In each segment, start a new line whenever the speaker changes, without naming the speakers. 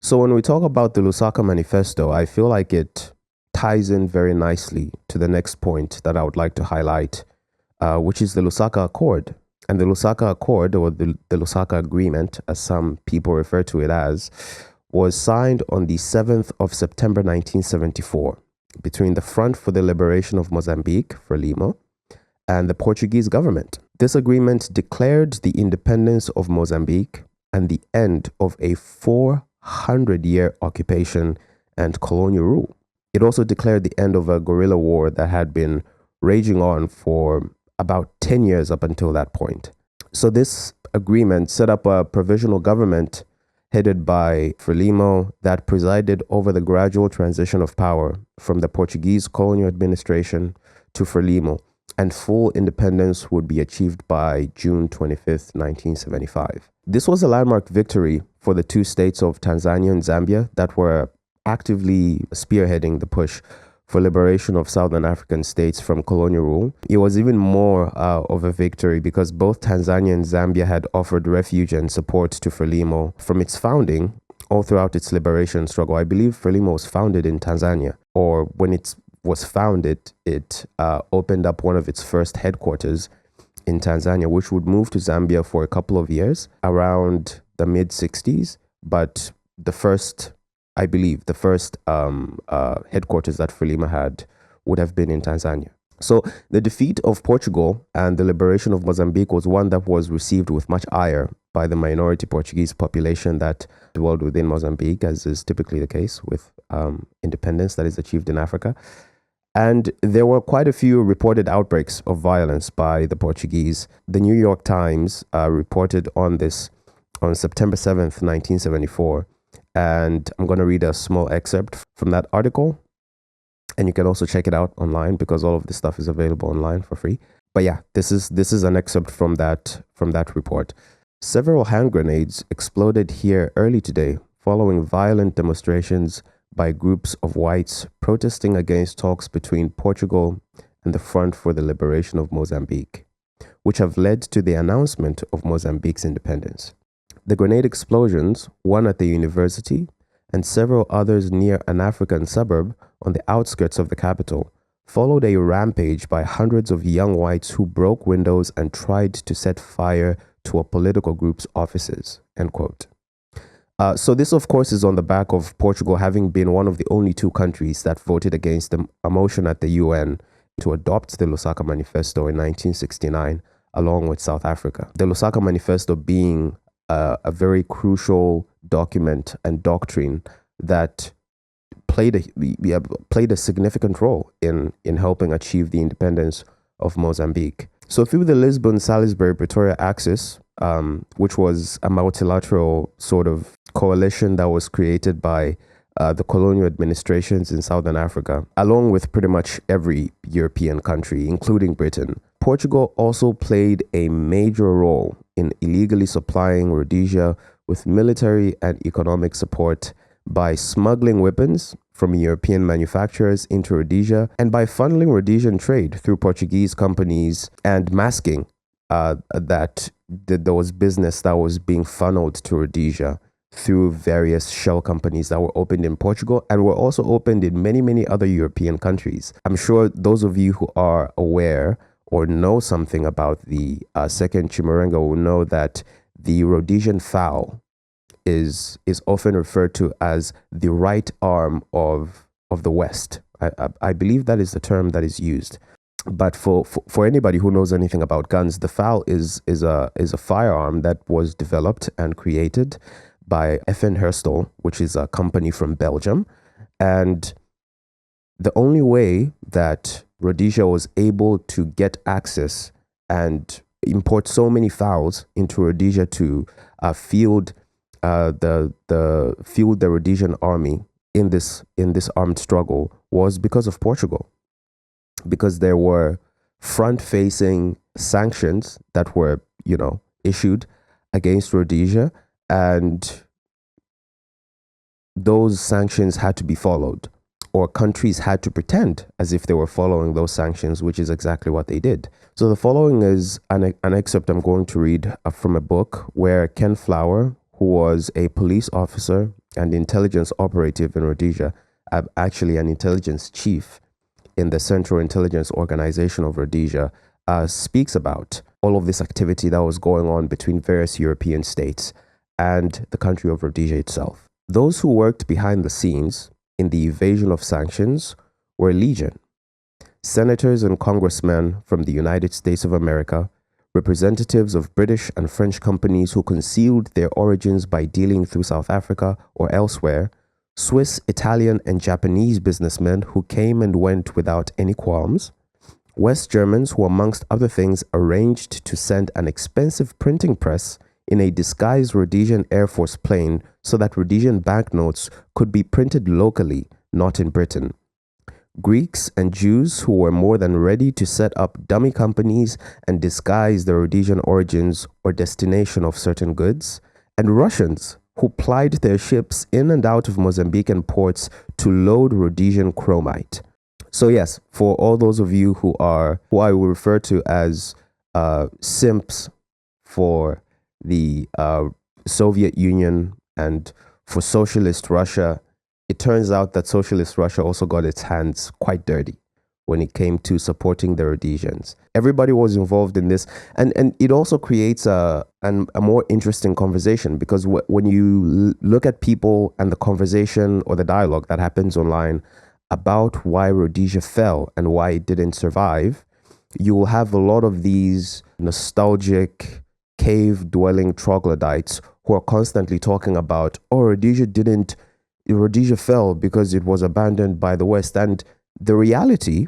So when we talk about the Lusaka Manifesto, I feel like it ties in very nicely to the next point that I would like to highlight, which is the Lusaka Accord. And the Lusaka Accord, or the Lusaka Agreement, as some people refer to it as, was signed on the 7th of September 1974 between the Front for the Liberation of Mozambique, Frelimo, and the Portuguese government. This agreement declared the independence of Mozambique and the end of a 400-year occupation and colonial rule. It also declared the end of a guerrilla war that had been raging on for about 10 years up until that point. So this agreement set up a provisional government headed by Frelimo that presided over the gradual transition of power from the Portuguese colonial administration to Frelimo, and full independence would be achieved by June 25th, 1975. This was a landmark victory for the two states of Tanzania and Zambia that were actively spearheading the push for liberation of Southern African states from colonial rule. It was even more of a victory because both Tanzania and Zambia had offered refuge and support to Frelimo from its founding all throughout its liberation struggle. I believe Frelimo was founded in Tanzania, or when it was founded, it opened up one of its first headquarters in Tanzania, which would move to Zambia for a couple of years around the mid-60s. But the first headquarters that Frelimo had would have been in Tanzania. So the defeat of Portugal and the liberation of Mozambique was one that was received with much ire by the minority Portuguese population that dwelled within Mozambique, as is typically the case with independence that is achieved in Africa. And there were quite a few reported outbreaks of violence by the Portuguese. The New York Times reported on this on September 7th, 1974. And I'm going to read a small excerpt from that article. And you can also check it out online because all of this stuff is available online for free. But yeah, this is an excerpt from that report. Several hand grenades exploded here early today following violent demonstrations by groups of whites protesting against talks between Portugal and the Front for the Liberation of Mozambique, which have led to the announcement of Mozambique's independence. The grenade explosions, one at the university and several others near an African suburb on the outskirts of the capital, followed a rampage by hundreds of young whites who broke windows and tried to set fire to a political group's offices, end quote. So this, of course, is on the back of Portugal having been one of the only two countries that voted against a motion at the UN to adopt the Lusaka Manifesto in 1969, along with South Africa. The Lusaka Manifesto being a very crucial document and doctrine that played a significant role in helping achieve the independence of Mozambique. So through the Lisbon-Salisbury-Pretoria axis, which was a multilateral sort of coalition that was created by the colonial administrations in Southern Africa, along with pretty much every European country, including Britain. Portugal also played a major role in illegally supplying Rhodesia with military and economic support by smuggling weapons from European manufacturers into Rhodesia and by funneling Rhodesian trade through Portuguese companies and masking that there was business that was being funneled to Rhodesia through various shell companies that were opened in Portugal and were also opened in many, many other European countries. I'm sure those of you who are aware or know something about the Second Chimurenga will know that the Rhodesian fowl is often referred to as the right arm of the West. I believe that is the term that is used. But for anybody who knows anything about guns, the fowl is a firearm that was developed and created by FN Herstal, which is a company from Belgium. And the only way that Rhodesia was able to get access and import so many fowls into Rhodesia to field the Rhodesian army in this armed struggle was because of Portugal, because there were front-facing sanctions that were issued against Rhodesia, and those sanctions had to be followed, or countries had to pretend as if they were following those sanctions, which is exactly what they did. So the following is an excerpt I'm going to read from a book where Ken Flower, who was a police officer and intelligence operative in Rhodesia, actually an intelligence chief in the Central Intelligence Organization of Rhodesia, speaks about all of this activity that was going on between various European states and the country of Rhodesia itself. Those who worked behind the scenes in the evasion of sanctions were legion. Senators and congressmen from the United States of America, representatives of British and French companies who concealed their origins by dealing through South Africa or elsewhere, Swiss, Italian, and Japanese businessmen who came and went without any qualms, West Germans who, amongst other things, arranged to send an expensive printing press in a disguised Rhodesian Air Force plane so that Rhodesian banknotes could be printed locally, not in Britain. Greeks and Jews who were more than ready to set up dummy companies and disguise the Rhodesian origins or destination of certain goods, and Russians who plied their ships in and out of Mozambican ports to load Rhodesian chromite. So yes, for all those of you who I will refer to as simps for the Soviet Union and for socialist Russia, it turns out that socialist Russia also got its hands quite dirty when it came to supporting the Rhodesians. Everybody was involved in this, and it also creates a more interesting conversation, because when you look at people and the conversation or the dialogue that happens online about why Rhodesia fell and why it didn't survive, you will have a lot of these nostalgic cave-dwelling troglodytes who are constantly talking about, oh, Rhodesia fell because it was abandoned by the West. And the reality,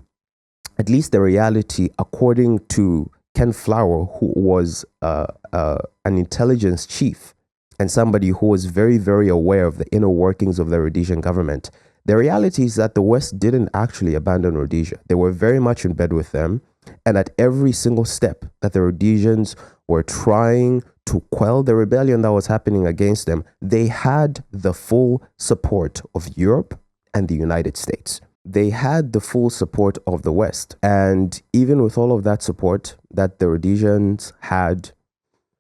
at least the reality according to Ken Flower, who was an intelligence chief and somebody who was very, very aware of the inner workings of the Rhodesian government, the reality is that the West didn't actually abandon Rhodesia. They were very much in bed with them. And at every single step that the Rhodesians were trying to quell the rebellion that was happening against them, they had the full support of Europe and the United States. They had the full support of the West. And even with all of that support that the Rhodesians had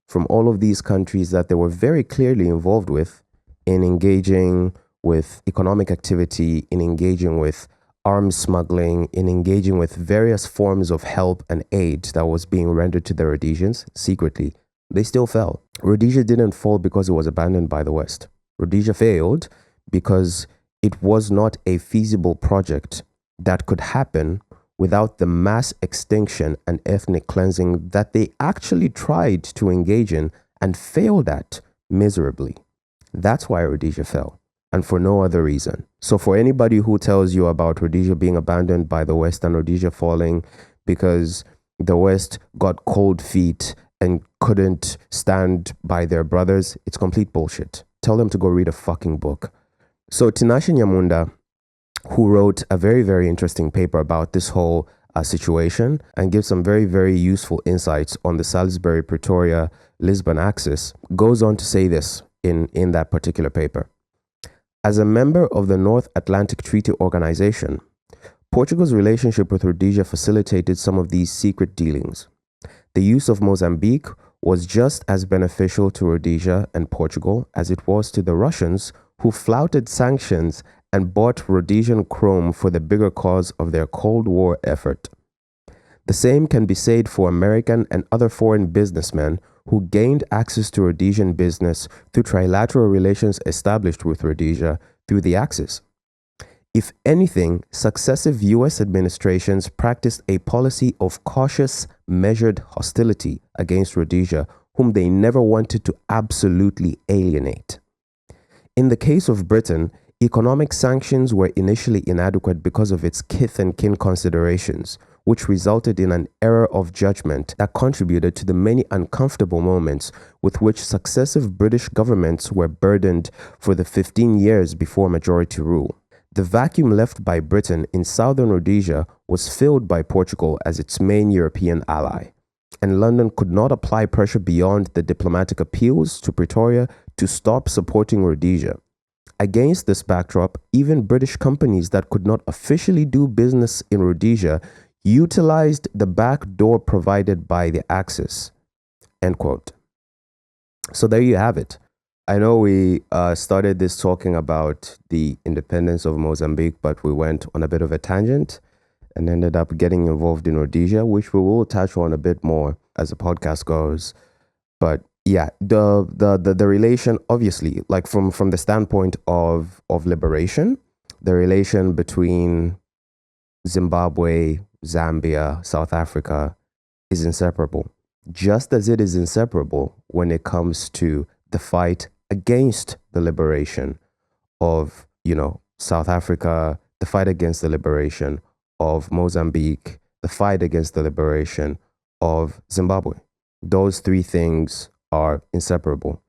from all of these countries that they were very clearly involved with in engaging with economic activity, in engaging with arms smuggling, in engaging with various forms of help and aid that was being rendered to the Rhodesians secretly, they still fell. Rhodesia didn't fall because it was abandoned by the West. Rhodesia failed because it was not a feasible project that could happen without the mass extinction and ethnic cleansing that they actually tried to engage in and failed at miserably. That's why Rhodesia fell, and for no other reason. So for anybody who tells you about Rhodesia being abandoned by the West and Rhodesia falling because the West got cold feet and couldn't stand by their brothers, it's complete bullshit. Tell them to go read a fucking book. So Tinashe Nyamunda, who wrote a very, very interesting paper about this whole situation and gives some very, very useful insights on the Salisbury-Pretoria Lisbon axis, goes on to say this in that particular paper. As a member of the North Atlantic Treaty Organization, Portugal's relationship with Rhodesia facilitated some of these secret dealings. The use of Mozambique was just as beneficial to Rhodesia and Portugal as it was to the Russians, who flouted sanctions and bought Rhodesian chrome for the bigger cause of their Cold War effort. The same can be said for American and other foreign businessmen who gained access to Rhodesian business through trilateral relations established with Rhodesia through the Axis. If anything, successive U.S. administrations practiced a policy of cautious, measured hostility against Rhodesia, whom they never wanted to absolutely alienate. In the case of Britain, economic sanctions were initially inadequate because of its kith and kin considerations, which resulted in an error of judgment that contributed to the many uncomfortable moments with which successive British governments were burdened for the 15 years before majority rule. The vacuum left by Britain in southern Rhodesia was filled by Portugal as its main European ally, and London could not apply pressure beyond the diplomatic appeals to Pretoria to stop supporting Rhodesia. Against this backdrop, even British companies that could not officially do business in Rhodesia utilized the back door provided by the Axis. End quote. So there you have it. I know we started this talking about the independence of Mozambique, but we went on a bit of a tangent and ended up getting involved in Rhodesia, which we will touch on a bit more as the podcast goes. But yeah, the relation, obviously, like from the standpoint of liberation, the relation between Zimbabwe, Zambia, South Africa is inseparable. Just as it is inseparable when it comes to the fight against the liberation of, South Africa, the fight against the liberation of Mozambique, the fight against the liberation of Zimbabwe. Those three things are inseparable.